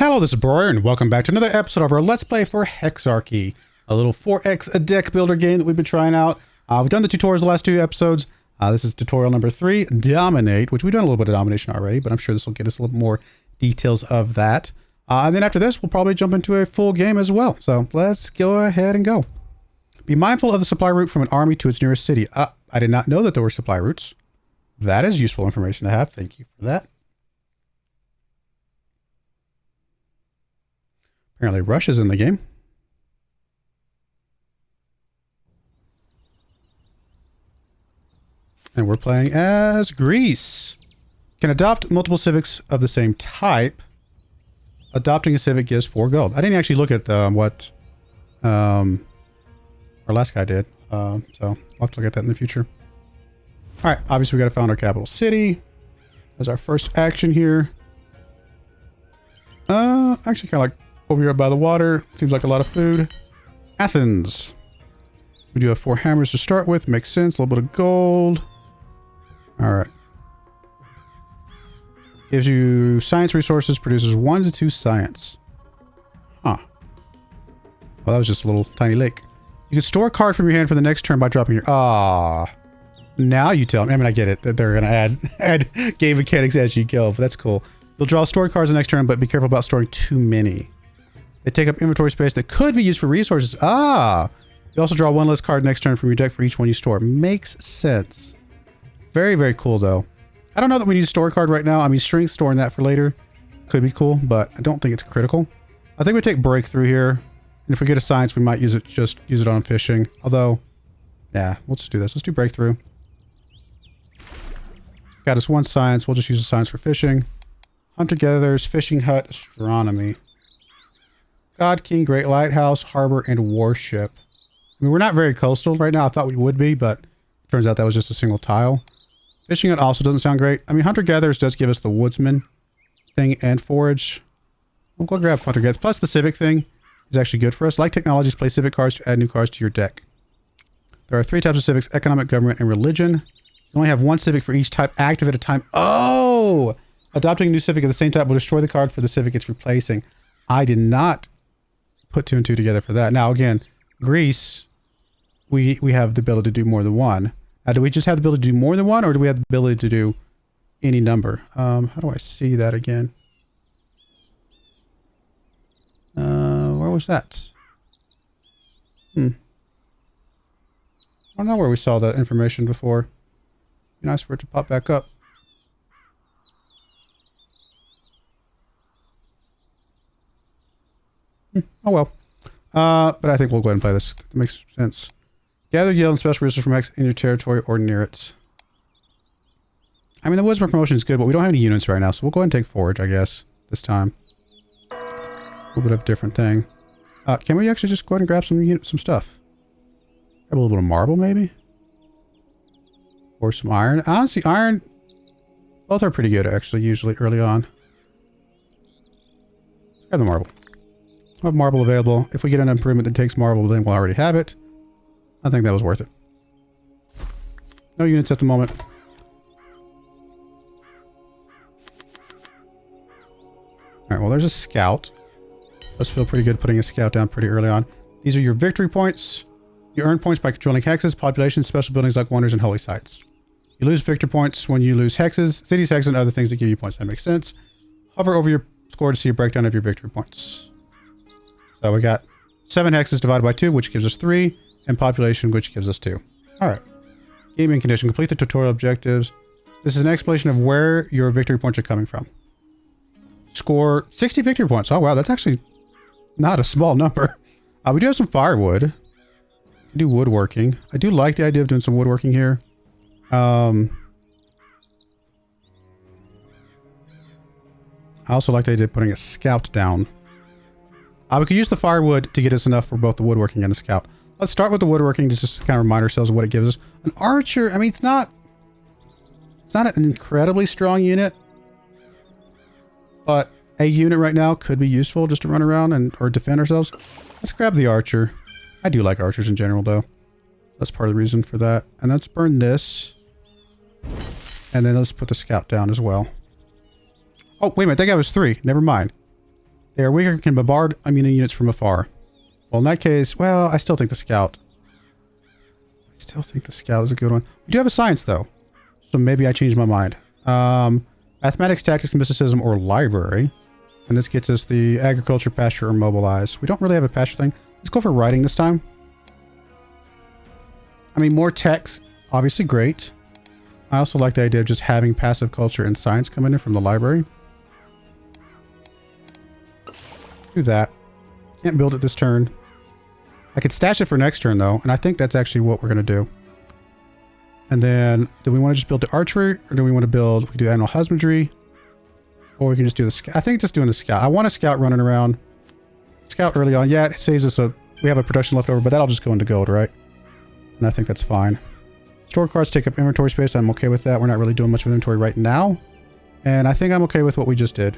Hello, this is Broyar, and welcome back to another episode of our Let's Play for Hexarchy, a little 4X deck builder game that we've been trying out. We've done the tutorials the last two episodes. This is tutorial number 3, Dominate, which we've done a little bit of domination already, but I'm sure this will get us a little more details of that. And then after this, we'll probably jump into a full game as well. So let's go ahead and go. Be mindful of the supply route from an army to its nearest city. I did not know that there were supply routes. That is useful information to have. Thank you for that. Apparently Russia's in the game. And we're playing as Greece. Can adopt multiple civics of the same type. Adopting a civic gives 4 gold. I didn't actually look at what our last guy did. So I'll have to look at that in the future. Alright, obviously we got to found our capital city. As our first action here. Actually kind of like over here by the water. Seems like a lot of food. Athens. We do have 4 hammers to start with. Makes sense. A little bit of gold. Alright. Gives you science resources. Produces 1 to 2 science. Huh. Well, that was just a little tiny lake. You can store a card from your hand for the next turn by dropping your... Now you tell me. I mean, I get it. That they're going to add game mechanics as you go. But that's cool. You'll draw stored cards the next turn, but be careful about storing too many. They take up inventory space that could be used for resources. You also draw 1 less card next turn from your deck for each one you store. Makes sense. Very, very cool, though. I don't know that we need to store a card right now. I mean, strength, storing that for later could be cool, but I don't think it's critical. I think we take breakthrough here. And if we get a science, we might use it on fishing. Although, yeah, we'll just do this. Let's do breakthrough. Got us 1 science. We'll just use a science for fishing. Hunter-gatherers, fishing hut, astronomy. God King, Great Lighthouse, Harbor, and Warship. I mean, we're not very coastal right now. I thought we would be, but it turns out that was just a single tile. Fishing hut also doesn't sound great. I mean, Hunter-gatherers does give us the woodsman thing and forage. We'll go grab Hunter-gatherers. Plus the civic thing is actually good for us. Like technologies, play civic cards to add new cards to your deck. There are 3 types of civics: economic, government, and religion. You only have 1 civic for each type active at a time. Oh! Adopting a new civic of the same type will destroy the card for the civic it's replacing. I did not put 2 and 2 together for that. Now, again, Greece, we have the ability to do more than 1. Do we just have the ability to do more than 1, or do we have the ability to do any number? How do I see that again? Where was that? I don't know where we saw that information before. Be nice for it to pop back up. Oh well. But I think we'll go ahead and play this. It makes sense. Gather yield and special resources from X in your territory or near it. I mean, the Woodsman promotion is good, but we don't have any units right now, so we'll go ahead and take forage, I guess, this time. A little bit of a different thing. Can we actually just go ahead and grab some stuff? Grab a little bit of marble, maybe? Or some iron. Honestly, iron... Both are pretty good, actually, usually, early on. Let's grab the marble. We'll have marble available. If we get an improvement that takes marble, then we'll already have it. I think that was worth it. No units at the moment. Alright, well, there's a scout. Does feel pretty good putting a scout down pretty early on. These are your victory points. You earn points by controlling hexes, populations, special buildings like wonders, and holy sites. You lose victory points when you lose hexes, cities, hexes, and other things that give you points. That makes sense. Hover over your score to see a breakdown of your victory points. So we got 7 hexes divided by 2, which gives us 3, and population, which gives us 2. Alright. Gaming condition. Complete the tutorial objectives. This is an explanation of where your victory points are coming from. Score 60 victory points. Oh wow, that's actually not a small number. We do have some firewood. We do woodworking. I do like the idea of doing some woodworking here. I also like the idea of putting a scout down. We could use the firewood to get us enough for both the woodworking and the scout. Let's start with the woodworking just to kind of remind ourselves of what it gives us. An archer, I mean, it's not an incredibly strong unit, but a unit right now could be useful just to run around or defend ourselves. Let's grab the archer. I do like archers in general, though. That's part of the reason for that. And let's burn this. And then let's put the scout down as well. Oh, wait a minute. That guy was 3. Never mind. They are weaker and can bombard immune units from afar. Well, in that case, well, I still think the scout. I still think the scout is a good one. We do have a science, though. So maybe I changed my mind. Mathematics, tactics, mysticism, or library. And this gets us the agriculture, pasture, or mobilize. We don't really have a pasture thing. Let's go for writing this time. I mean, more text, obviously great. I also like the idea of just having passive culture and science come in from the library. Do that. Can't build it this turn. I could stash it for next turn, though, and I think that's actually what we're going to do. And then, do we want to just build the archery, or do we want to build, we do animal husbandry, or we can just do the scout. I think just doing the scout. I want a scout running around. Scout early on. Yeah, it saves us we have a production left over, but that'll just go into gold, right? And I think that's fine. Store cards take up inventory space. I'm okay with that. We're not really doing much of inventory right now. And I think I'm okay with what we just did.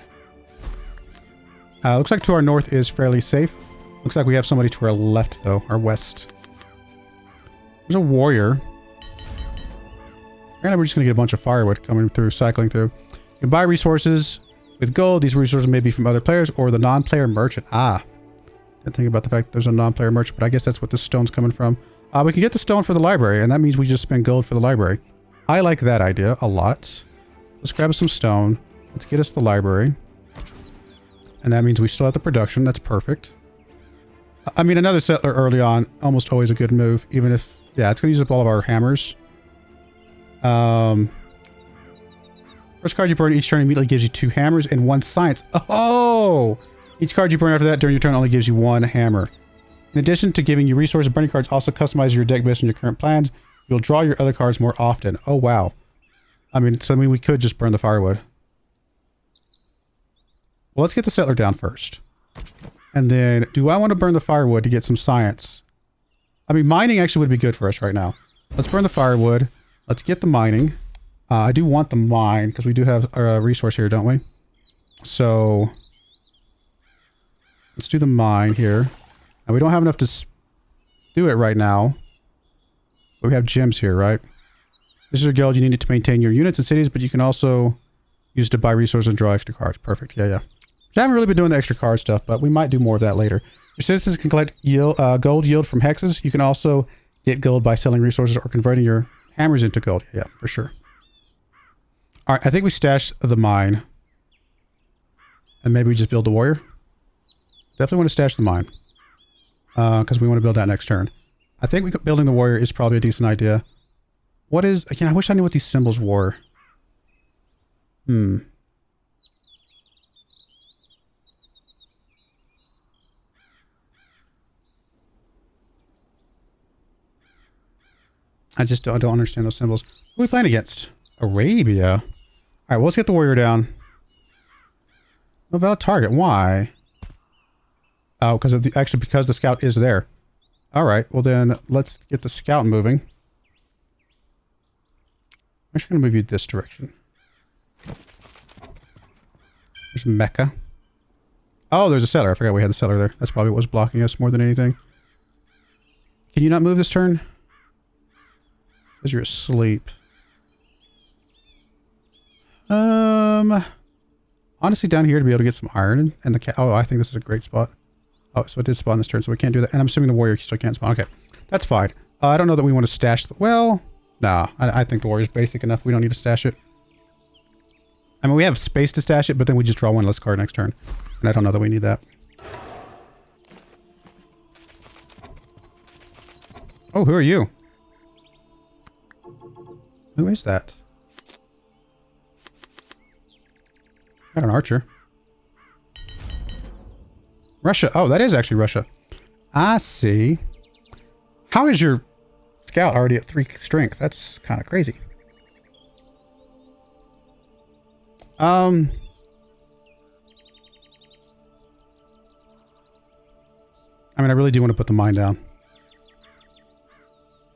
Looks like to our north is fairly safe. Looks like we have somebody to our left, though. Our west. There's a warrior. Apparently we're just going to get a bunch of firewood coming through, cycling through. You can buy resources with gold. These resources may be from other players or the non-player merchant. Ah. Didn't think about the fact that there's a non-player merchant, but I guess that's what this stone's coming from. We can get the stone for the library, and that means we just spend gold for the library. I like that idea a lot. Let's grab us some stone. Let's get us the library. And that means we still have the production. That's perfect. I mean, another settler early on, almost always a good move, even if, yeah, it's going to use up all of our hammers. First card you burn each turn immediately gives you 2 hammers and 1 science. Oh! Each card you burn after that during your turn only gives you 1 hammer. In addition to giving you resources, burning cards also customize your deck based on your current plans. You'll draw your other cards more often. Oh, wow. I mean, we could just burn the firewood. Well, let's get the settler down first. And then, do I want to burn the firewood to get some science? I mean, mining actually would be good for us right now. Let's burn the firewood. Let's get the mining. I do want the mine, because we do have a resource here, don't we? So, let's do the mine here. Now, we don't have enough to do it right now. But we have gems here, right? This is your guild. You need it to maintain your units and cities, but you can also use it to buy resources and draw extra cards. Perfect. Yeah, yeah. I haven't really been doing the extra card stuff, but we might do more of that later. Your citizens can collect gold yield from hexes. You can also get gold by selling resources or converting your hammers into gold. Yeah, for sure. All right, I think we stash the mine. And maybe we just build the warrior. Definitely want to stash the mine. Because we want to build that next turn. I think building the warrior is probably a decent idea. What is... Again, I wish I knew what these symbols were. I just don't understand those symbols. Who are we playing against? Arabia? Alright, well, let's get the warrior down. No valid target. Why? Oh, because of the... Actually, because the scout is there. Alright, well then, let's get the scout moving. I'm actually going to move you this direction. There's Mecca. Oh, there's a settler. I forgot we had the settler there. That's probably what was blocking us more than anything. Can you not move this turn? Because you're asleep. Honestly, down here to be able to get some iron and the cat. Oh, I think this is a great spot. Oh, so it did spawn this turn, so we can't do that. And I'm assuming the warrior still can't spawn. Okay, that's fine. I don't know that we want to stash the... Well, nah. I think the warrior's basic enough. We don't need to stash it. I mean, we have space to stash it, but then we just draw 1 less card next turn. And I don't know that we need that. Oh, who are you? Who is that? Got an archer. Russia. Oh, that is actually Russia. I see. How is your scout already at 3 strength? That's kind of crazy. I mean, I really do want to put the mine down.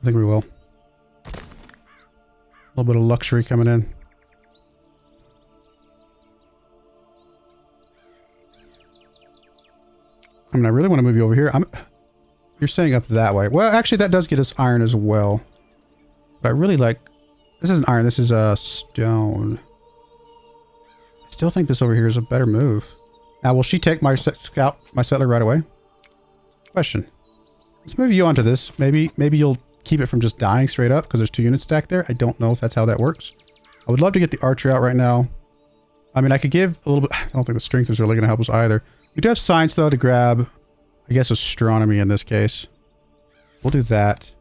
I think we will. A little bit of luxury coming in. I mean, I really want to move you over here. You're saying up that way. Well, actually, that does get us iron as well. But I really like... This isn't iron. This is a stone. I still think this over here is a better move. Now, will she take my scout, my settler right away? Question. Let's move you onto this. Maybe you'll keep it from just dying straight up because there's 2 units stacked there. I don't know if that's how that works. I would love to get the archer out right now. I mean, I could give a little bit. I don't think the strength is really going to help us either. We do have science, though, to grab, I guess, astronomy in this case. We'll do that.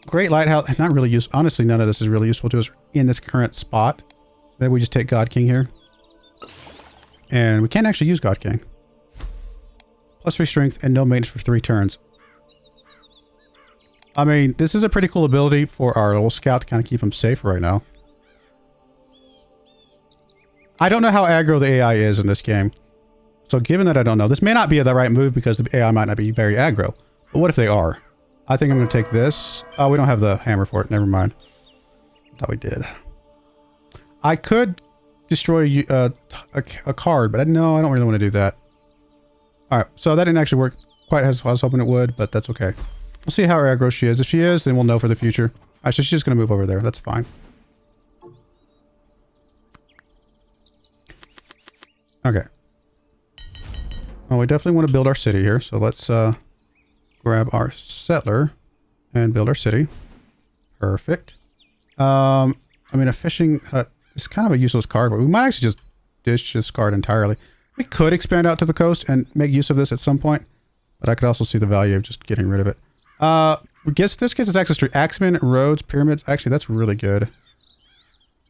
Great lighthouse. Not really useful. Honestly, none of this is really useful to us in this current spot. Maybe we just take God King here. And we can't actually use God King. +3 strength and no maintenance for 3 turns. I mean, this is a pretty cool ability for our little scout to kind of keep him safe right now. I don't know how aggro the AI is in this game. So given that I don't know, this may not be the right move because the AI might not be very aggro. But what if they are? I think I'm going to take this. Oh, we don't have the hammer for it. Never mind. I thought we did. I could destroy a card, but no, I don't really want to do that. Alright, so that didn't actually work quite as I was hoping it would, but that's okay. We'll see how aggro she is. If she is, then we'll know for the future. Alright, so she's just going to move over there. That's fine. Okay. Well, we definitely want to build our city here, so let's grab our settler and build our city. Perfect. I mean, a fishing hut is kind of a useless card, but we might actually just ditch this card entirely. We could expand out to the coast and make use of this at some point, but I could also see the value of just getting rid of it. This gives us access to axemen, roads, pyramids. Actually, that's really good.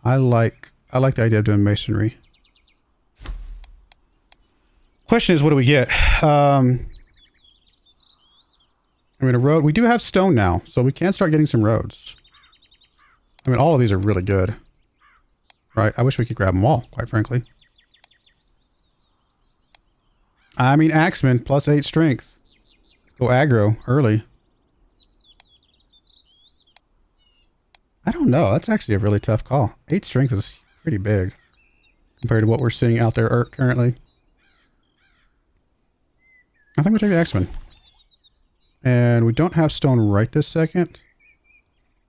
I like the idea of doing masonry. Question is, what do we get? I mean, a road. We do have stone now, so we can start getting some roads. I mean, all of these are really good. Right? I wish we could grab them all, quite frankly. I mean, axemen, +8 strength. Let's go aggro early. I don't know. That's actually a really tough call. 8 strength is pretty big compared to what we're seeing out there currently. I think we'll take the axemen. And we don't have stone right this second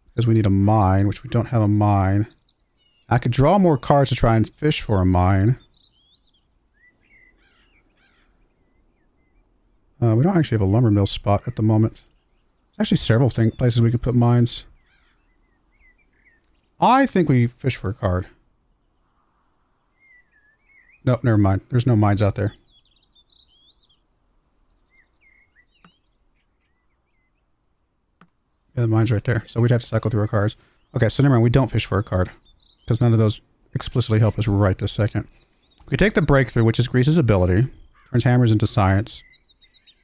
because we need a mine, which we don't have a mine. I could draw more cards to try and fish for a mine. We don't actually have a lumber mill spot at the moment. There's actually several places we could put mines. I think we fish for a card. Nope, never mind. There's no mines out there. Yeah, the mine's right there. So we'd have to cycle through our cards. Okay, so never mind. We don't fish for a card. Because none of those explicitly help us right this second. We take the breakthrough, which is Grease's ability. Turns hammers into science.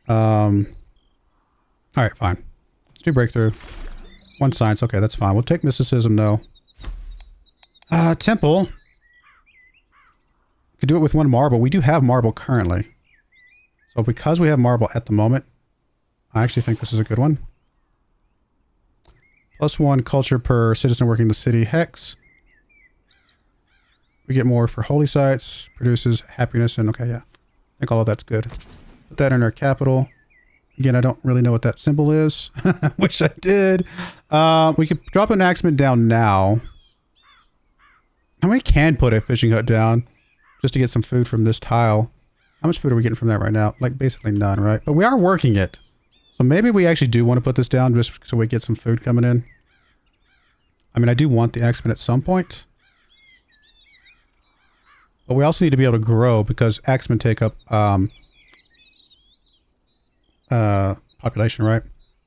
Alright, fine. Let's do breakthrough. 1 science. Okay, that's fine. We'll take mysticism, though. Temple. Could do it with 1 marble. We do have marble currently. So because we have marble at the moment, I actually think this is a good one. +1 culture per citizen working the city. Hex. We get more for holy sites. Produces happiness and okay, yeah. I think all of that's good. Put that in our capital. Again, I don't really know what that symbol is. Wish I did. We could drop an axeman down now. And we can put a fishing hut down just to get some food from this tile. How much food are we getting from that right now? Like basically none, right? But we are working it. So maybe we actually do want to put this down just so we get some food coming in. I mean, I do want the axeman at some point. But we also need to be able to grow because axemen take up population, right?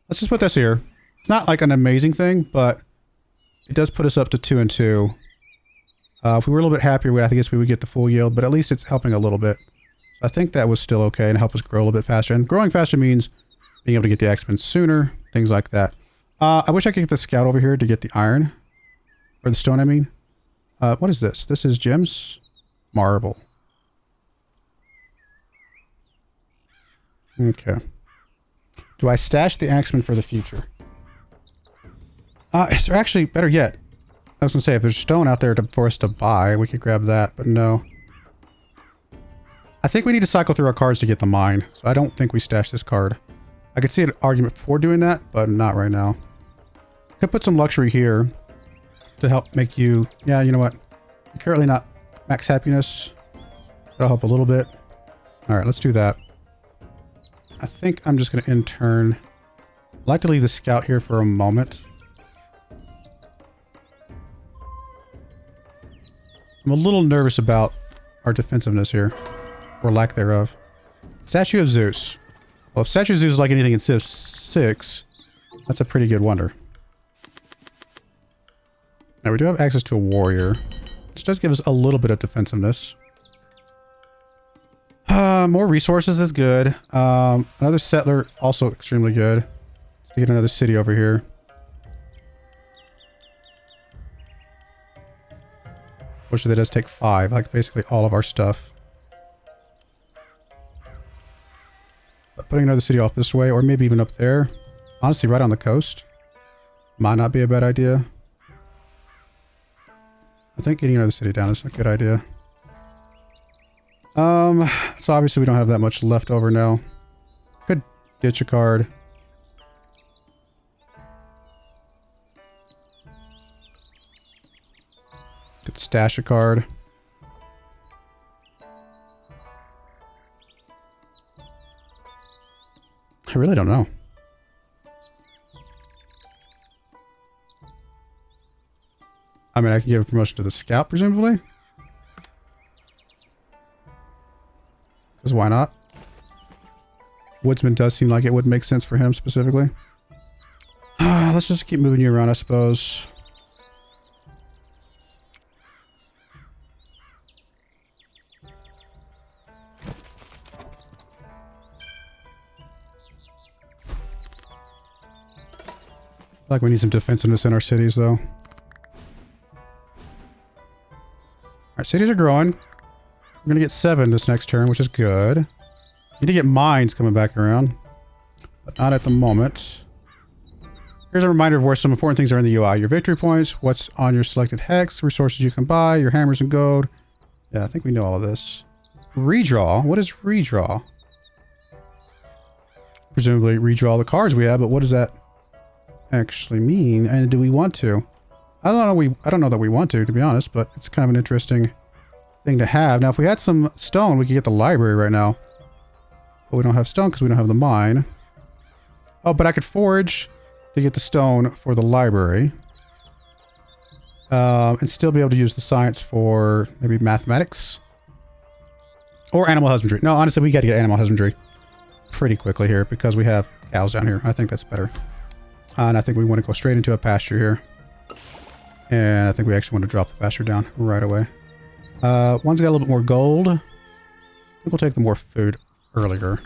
Let's just put this here. It's not like an amazing thing, but it does put us up to 2 and 2. If we were a little bit happier, I guess we would get the full yield, but at least it's helping a little bit. So I think that was still okay and help us grow a little bit faster. And growing faster means being able to get the axemen sooner, things like that. I wish I could get the scout over here to get the iron. Or the stone, I mean. What is this? This is gems? Marble. Okay. Do I stash the axemen for the future? Is there actually, better yet, I was going to say, if there's stone out there for us to buy, we could grab that, but no. I think we need to cycle through our cards to get the mine, so I don't think we stash this card. I could see an argument for doing that, but not right now. Could put some luxury here to help make you, yeah, you know what? You're currently not max happiness. That'll help a little bit. All right, let's do that. I think I'm just going to intern. I'd like to leave the scout here for a moment. I'm a little nervous about our defensiveness here, or lack thereof. Statue of Zeus. Well, if Statue of Zeus is like anything in Civ 6, that's a pretty good wonder. Now, we do have access to a warrior, which does give us a little bit of defensiveness. More resources is good. Another settler, also extremely good. Let's get another city over here. Fortunately, that does take 5, like basically all of our stuff. But putting another city off this way, or maybe even up there. Honestly, right on the coast. Might not be a bad idea. I think getting another city down is a good idea. So obviously we don't have that much left over now. Could ditch a card. Could stash a card. I really don't know. I mean, I can give a promotion to the scout, presumably. Because why not? Woodsman does seem like it would make sense for him specifically. Let's just keep moving you around, I suppose. I feel like we need some defensiveness in our cities, though. Alright, cities are growing. We're going to get 7 this next turn, which is good. Need to get mines coming back around. But not at the moment. Here's a reminder of where some important things are in the UI. Your victory points, what's on your selected hex, resources you can buy, your hammers and gold. Yeah, I think we know all of this. Redraw? What is redraw? Presumably redraw the cards we have, but what does that actually mean? And do we want to? I don't know that we want to be honest, but it's kind of an interesting thing to have. Now, if we had some stone, we could get the library right now. But we don't have stone because we don't have the mine. Oh, but I could forge to get the stone for the library. And still be able to use the science for maybe mathematics. Or animal husbandry. No, honestly, we got to get animal husbandry pretty quickly here because we have cows down here. I think that's better. And I think we want to go straight into a pasture here. And I think we actually want to drop the pasture down right away. One's got a little bit more gold. I think we'll take the more food earlier.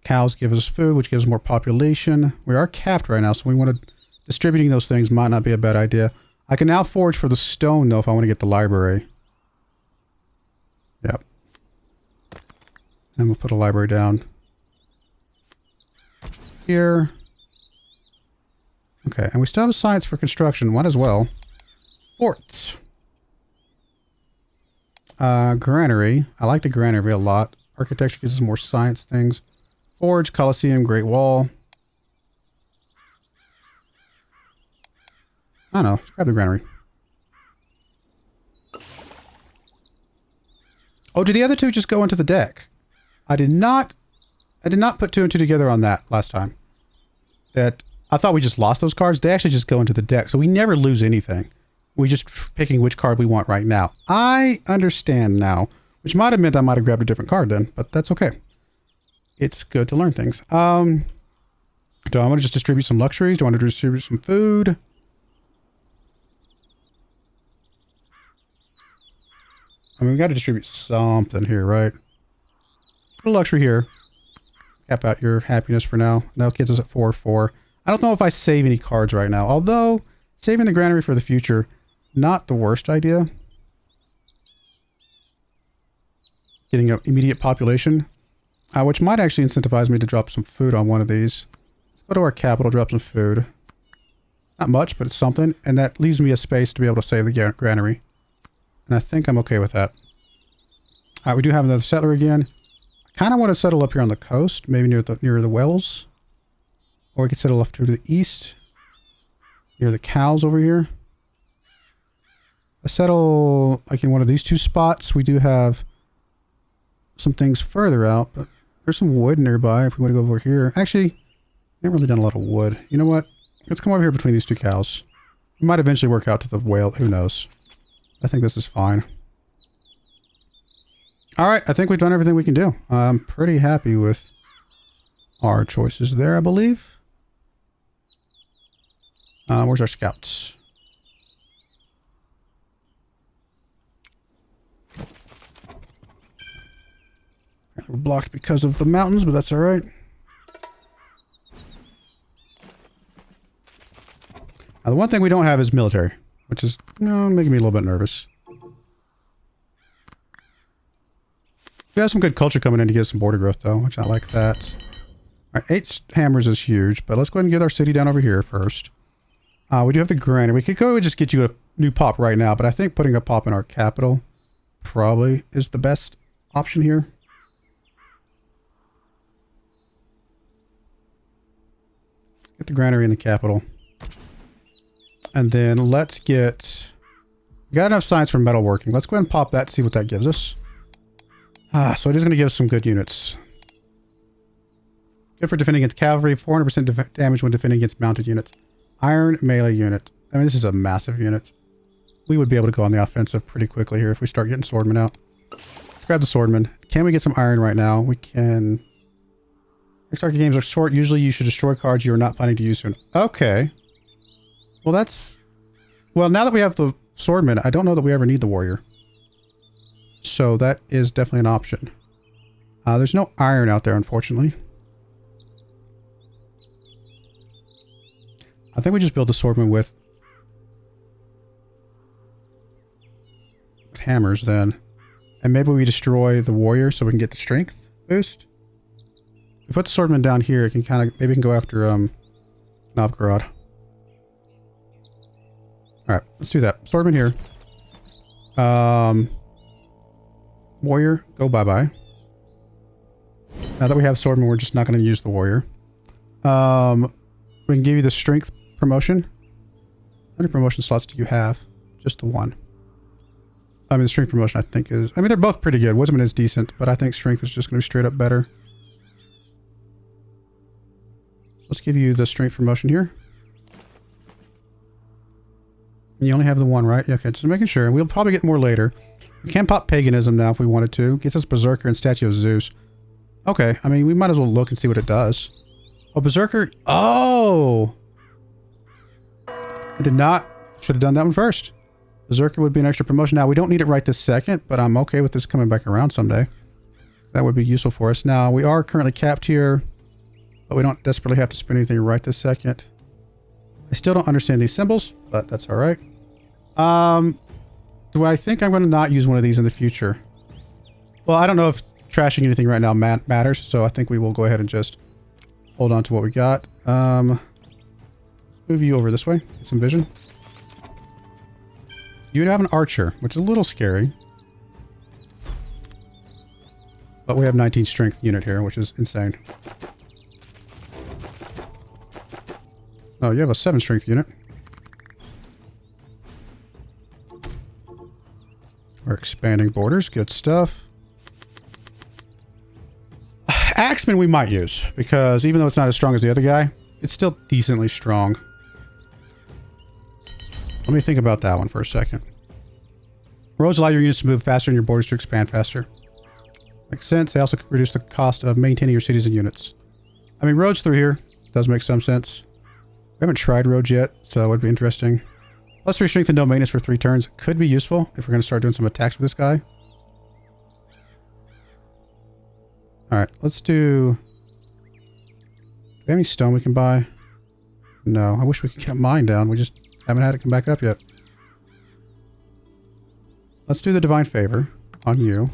Cows give us food, which gives more population. We are capped right now, so we want to... Distributing those things might not be a bad idea. I can now forge for the stone, though, if I want to get the library. Yep. And we'll put a library down here. Okay, and we still have a science for construction. Might as well. Fort. Granary. I like the granary a lot. Architecture gives us more science things. Forge, Colosseum, Great Wall. I don't know. Let's grab the granary. Oh, did the other two just go into the deck? I did not put 2 and 2 together on that last time. I thought we just lost those cards. They actually just go into the deck. So we never lose anything. We're just picking which card we want right now. I understand now. Which might have meant I might have grabbed a different card then. But that's okay. It's good to learn things. Do I want to just distribute some luxuries? Do I want to distribute some food? I mean, we got to distribute something here, right? Put a luxury here. Cap out your happiness for now. Now it gets us at 4-4. I don't know if I save any cards right now. Although, saving the granary for the future, not the worst idea. Getting an immediate population, which might actually incentivize me to drop some food on one of these. Let's go to our capital, drop some food. Not much, but it's something. And that leaves me a space to be able to save the granary. And I think I'm okay with that. Alright, we do have another settler again. I kind of want to settle up here on the coast, maybe near the wells. Or we could settle off to the east, near the cows over here. Let's settle like in one of these two spots. We do have some things further out, but there's some wood nearby if we want to go over here. Actually, I haven't really done a lot of wood. You know what? Let's come over here between these two cows. We might eventually work out to the whale. Who knows? I think this is fine. All right. I think we've done everything we can do. I'm pretty happy with our choices there, I believe. Where's our scouts? We're blocked because of the mountains, but that's all right. Now, the one thing we don't have is military, which is making me a little bit nervous. We have some good culture coming in to get some border growth, though, which I like that. All right, 8 hammers is huge, but let's go ahead and get our city down over here first. We do have the granary. We could go and just get you a new pop right now, but I think putting a pop in our capital probably is the best option here. Get the granary in the capital. And then let's get... We got enough science for metalworking. Let's go ahead and pop that, see what that gives us. So it is going to give us some good units. Good for defending against cavalry. 400% damage when defending against mounted units. Iron melee unit. I mean, this is a massive unit. We would be able to go on the offensive pretty quickly here if we start getting swordmen out. Let's grab the swordmen. Can we get some iron right now? We can... Hexarchy games are short. Usually you should destroy cards you are not planning to use soon. Okay. Well, that's... Well, now that we have the swordman, I don't know that we ever need the warrior. So that is definitely an option. There's no iron out there, unfortunately. I think we just build the swordman with hammers then. And maybe we destroy the warrior so we can get the strength boost. If we put the swordman down here, it can kind of... Maybe we can go after Novgorod. Alright, let's do that. Swordman here. Warrior, go bye-bye. Now that we have swordman, we're just not going to use the warrior. We can give you the strength promotion. How many promotion slots do you have? Just the one. I mean, the strength promotion, I think, is... I mean, they're both pretty good. Woodsman is decent, but I think strength is just going to be straight up better. So let's give you the strength promotion here. And you only have the one, right? Okay, just making sure. We'll probably get more later. We can pop paganism now if we wanted to. Gets us Berserker and Statue of Zeus. Okay, I mean, we might as well look and see what it does. Oh, Berserker. Oh! I did not. Should have done that one first. Berserker would be an extra promotion. Now, we don't need it right this second, but I'm okay with this coming back around someday. That would be useful for us. Now, we are currently capped here, but we don't desperately have to spend anything right this second. I still don't understand these symbols, but that's all right. Do I think I'm going to not use one of these in the future? Well, I don't know if trashing anything right now matters, so I think we will go ahead and just hold on to what we got. Let's move you over this way. Get some vision. You have an archer, which is a little scary. But we have 19 strength unit here, which is insane. Oh, you have a 7 strength unit. We're expanding borders. Good stuff. Axeman we might use, because even though it's not as strong as the other guy, it's still decently strong. Let me think about that one for a second. Roads allow your units to move faster and your borders to expand faster. Makes sense. They also reduce the cost of maintaining your cities and units. I mean, roads through here does make some sense. We haven't tried roads yet, so it would be interesting. +3 strength and no maintenance for 3 turns. Could be useful if we're going to start doing some attacks with this guy. Alright, let's do... we have any stone we can buy? No, I wish we could get mine down. We just haven't had it come back up yet. Let's do the Divine Favor on you.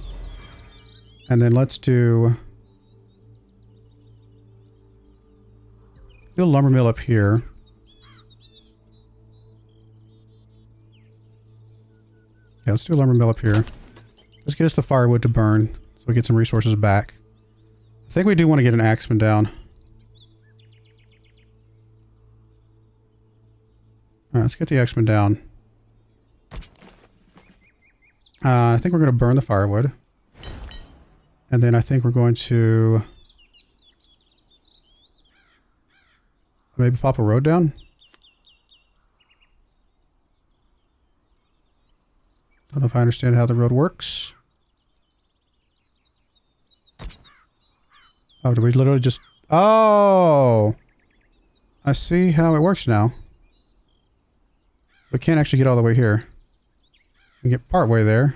And then let's do a lumber mill up here. Yeah, let's do a lumber mill up here. Let's get us the firewood to burn so we get some resources back. I think we do want to get an axeman down. Alright, let's get the axeman down. I think we're going to burn the firewood. And then I think we're going to maybe pop a road down. Don't know if I understand how the road works. Oh, do we literally just... Oh! I see how it works now. We can't actually get all the way here. We can get part way there.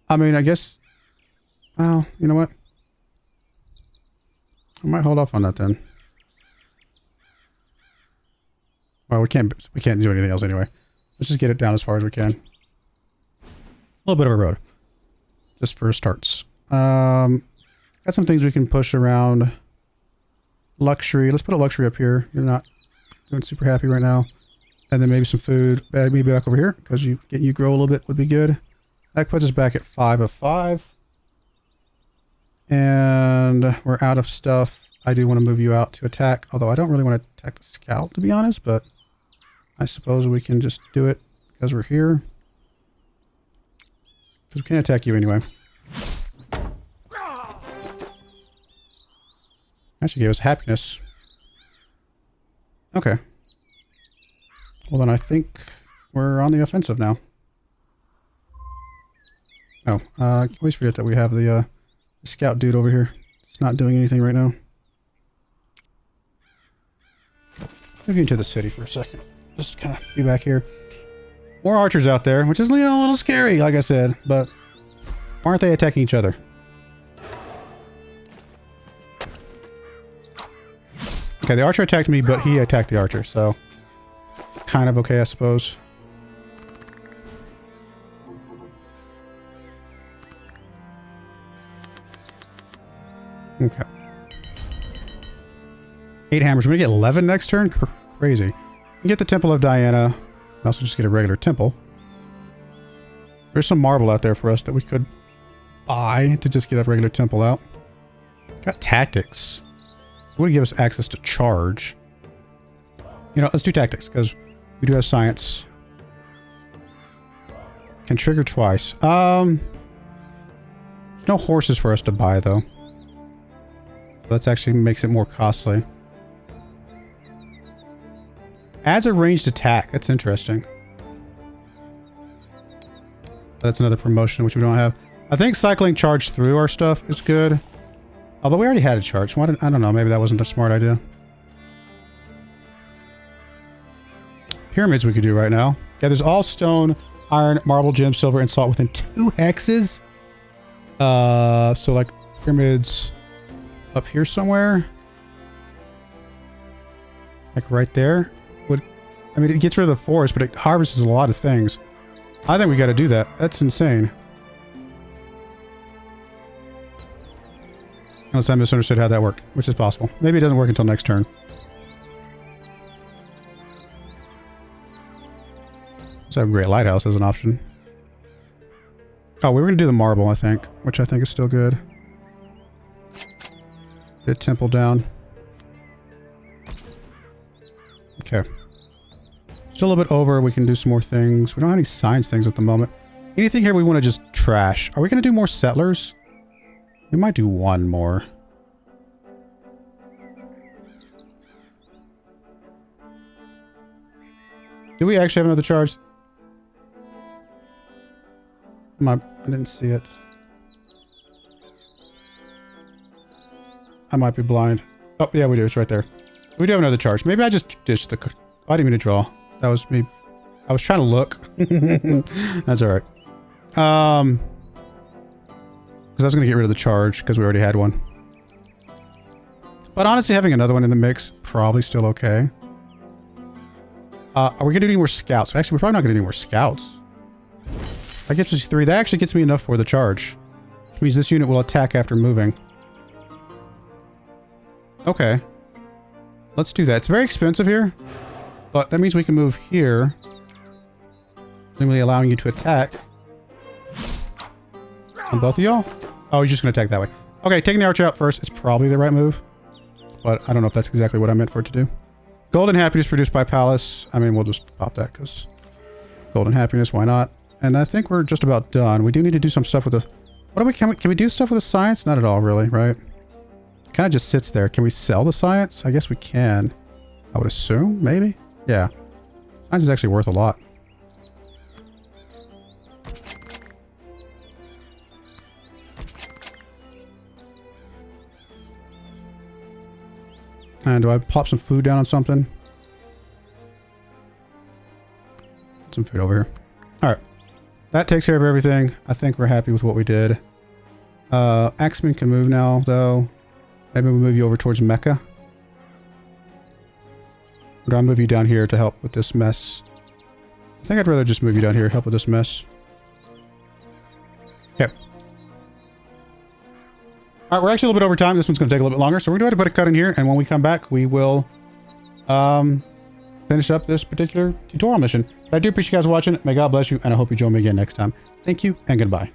I mean, I guess... Well, you know what? I might hold off on that then. Well, we can't do anything else anyway. Let's just get it down as far as we can. A little bit of a road. Just for starts. Got some things we can push around. Luxury. Let's put a luxury up here. You're not doing super happy right now. And then maybe some food. Maybe back over here, because getting you grow a little bit would be good. That puts us back at 5 of 5. And we're out of stuff. I do want to move you out to attack, although I don't really want to attack the scout, to be honest, but I suppose we can just do it because we're here. Because we can't attack you anyway. Actually gave us happiness. Okay. Well, then I think we're on the offensive now. Oh, I always forget that we have the scout dude over here. It's not doing anything right now. Move you into the city for a second. Just kind of be back here. More archers out there, which is, you know, a little scary, like I said, but aren't they attacking each other? Okay, the archer attacked me, but he attacked the archer, so kind of okay, I suppose. Okay. 8 hammers. We're going to get 11 next turn? Crazy. We get the Temple of Diana. We also just get a regular temple. There's some marble out there for us that we could buy to just get a regular temple out. Got tactics. It would give us access to charge. You know, let's do tactics, because we do have science. Can trigger twice. There's no horses for us to buy, though. So that actually makes it more costly. Adds a ranged attack. That's interesting. That's another promotion which we don't have. I think cycling charge through our stuff is good. Although we already had a charge. I don't know. Maybe that wasn't a smart idea. Pyramids we could do right now. Yeah, there's all stone, iron, marble, gem, silver, and salt within 2 hexes. So like pyramids up here somewhere. Like right there. I mean, it gets rid of the forest, but it harvests a lot of things. I think we got to do that. That's insane. Unless I misunderstood how that worked, which is possible. Maybe it doesn't work until next turn. So a great lighthouse as an option. Oh, we were going to do the marble, I think, which I think is still good. Get a temple down. Okay. Still a little bit over. We can do some more things. We don't have any science things at the moment. Anything here we want to just trash. Are we going to do more settlers? We might do one more. Do we actually have another charge? I didn't see it. I might be blind. Oh, yeah, we do. It's right there. We do have another charge. Maybe I just ditched the... I didn't mean to draw. That was me. I was trying to look. That's alright. Because I was going to get rid of the charge because we already had one. But honestly, having another one in the mix, probably still okay. Are we going to do any more scouts? Actually, we're probably not going to do any more scouts. That gets us 3. That actually gets me enough for the charge. Which means this unit will attack after moving. Okay. Let's do that. It's very expensive here. But that means we can move here. Simply allowing you to attack. On both of y'all? Oh, he's just going to attack that way. Okay, taking the archer out first is probably the right move. But I don't know if that's exactly what I meant for it to do. Golden happiness produced by Palace. I mean, we'll just pop that because golden happiness, why not? And I think we're just about done. We do need to do some stuff with the... Can we do stuff with the science? Not at all, really, right? Kind of just sits there. Can we sell the science? I guess we can. I would assume, maybe? Yeah. Science is actually worth a lot. And do I pop some food down on something? Some food over here. Alright. That takes care of everything. I think we're happy with what we did. Axeman can move now, though. Maybe we'll move you over towards Mecca. Or do I move you down here to help with this mess? I think I'd rather just move you down here to help with this mess. Okay. Alright, we're actually a little bit over time. This one's going to take a little bit longer, so we're going to go ahead and put a cut in here, and when we come back, we will finish up this particular tutorial mission. But I do appreciate you guys watching. May God bless you, and I hope you join me again next time. Thank you, and goodbye.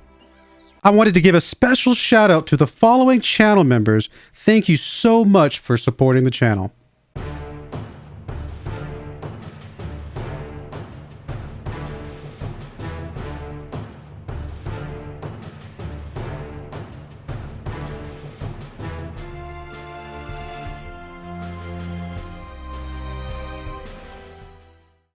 I wanted to give a special shout out to the following channel members. Thank you so much for supporting the channel.